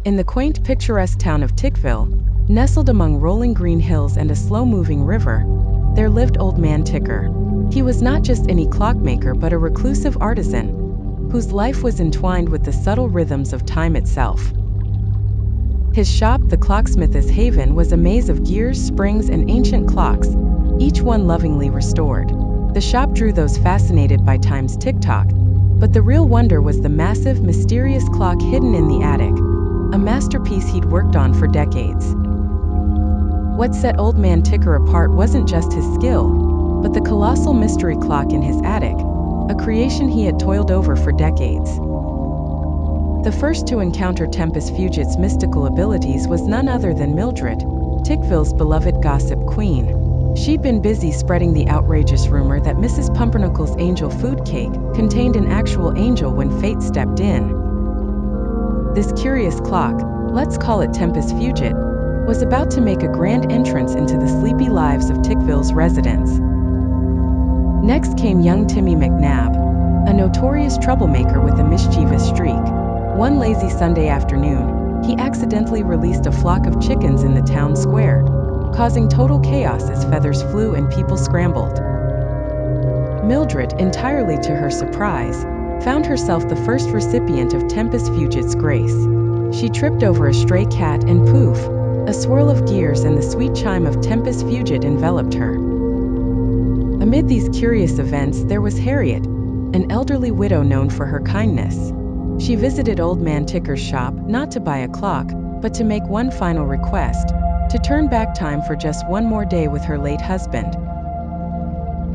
In the quaint, picturesque town of Tickville, nestled among rolling green hills and a slow-moving river, there lived Old Man Ticker. He was not just any clockmaker but a reclusive artisan, whose life was entwined with the subtle rhythms of time itself. His shop, the Clocksmith's Haven, was a maze of gears, springs, and ancient clocks, each one lovingly restored. The shop drew those fascinated by time's tick-tock, but the real wonder was the massive, mysterious clock hidden in the attic, a masterpiece he'd worked on for decades. What set Old Man Ticker apart wasn't just his skill, but the colossal mystery clock in his attic, a creation he had toiled over for decades. The first to encounter Tempus Fugit's mystical abilities was none other than Mildred, Tickville's beloved gossip queen. She'd been busy spreading the outrageous rumor that Mrs. Pumpernickel's angel food cake contained an actual angel when fate stepped in. This curious clock, let's call it Tempus Fugit, was about to make a grand entrance into the sleepy lives of Tickville's residents. Next came young Timmy McNabb, a notorious troublemaker with a mischievous streak. One lazy Sunday afternoon, he accidentally released a flock of chickens in the town square, causing total chaos as feathers flew and people scrambled. Mildred, entirely to her surprise, found herself the first recipient of Tempus Fugit's grace. She tripped over a stray cat and poof, a swirl of gears and the sweet chime of Tempus Fugit enveloped her. Amid these curious events there was Harriet, an elderly widow known for her kindness. She visited Old Man Ticker's shop not to buy a clock, but to make one final request, to turn back time for just one more day with her late husband.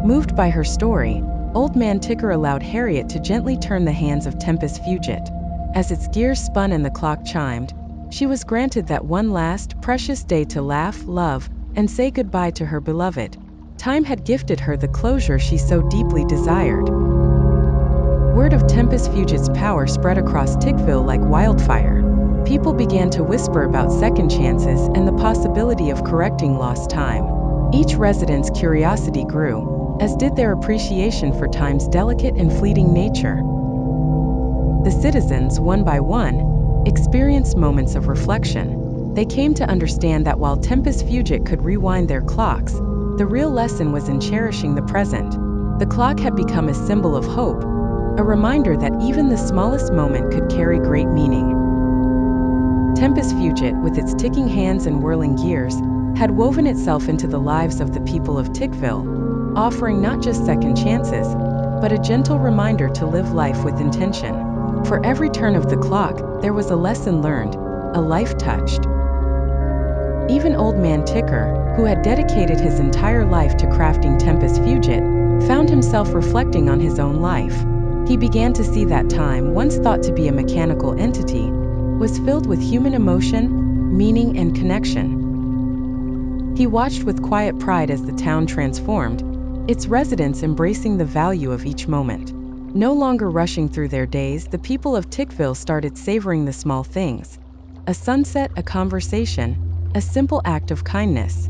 Moved by her story, Old Man Ticker allowed Harriet to gently turn the hands of Tempus Fugit. As its gears spun and the clock chimed, she was granted that one last, precious day to laugh, love, and say goodbye to her beloved. Time had gifted her the closure she so deeply desired. Word of Tempus Fugit's power spread across Tickville like wildfire. People began to whisper about second chances and the possibility of correcting lost time. Each resident's curiosity grew, as did their appreciation for time's delicate and fleeting nature. The citizens, one by one, experienced moments of reflection. They came to understand that while Tempus Fugit could rewind their clocks, the real lesson was in cherishing the present. The clock had become a symbol of hope, a reminder that even the smallest moment could carry great meaning. Tempus Fugit, with its ticking hands and whirling gears, had woven itself into the lives of the people of Tickville, offering not just second chances, but a gentle reminder to live life with intention. For every turn of the clock, there was a lesson learned, a life touched. Even Old Man Ticker, who had dedicated his entire life to crafting Tempus Fugit, found himself reflecting on his own life. He began to see that time, once thought to be a mechanical entity, was filled with human emotion, meaning, and connection. He watched with quiet pride as the town transformed, its residents embracing the value of each moment. No longer rushing through their days, the people of Tickville started savoring the small things. A sunset, a conversation, a simple act of kindness.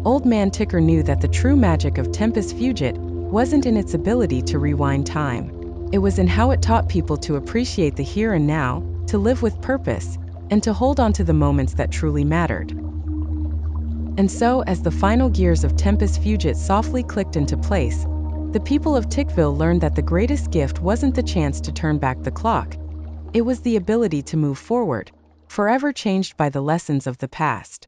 Old Man Ticker knew that the true magic of Tempus Fugit wasn't in its ability to rewind time. It was in how it taught people to appreciate the here and now, to live with purpose, and to hold on to the moments that truly mattered. And so, as the final gears of Tempus Fugit softly clicked into place, the people of Tickville learned that the greatest gift wasn't the chance to turn back the clock. It was the ability to move forward, forever changed by the lessons of the past.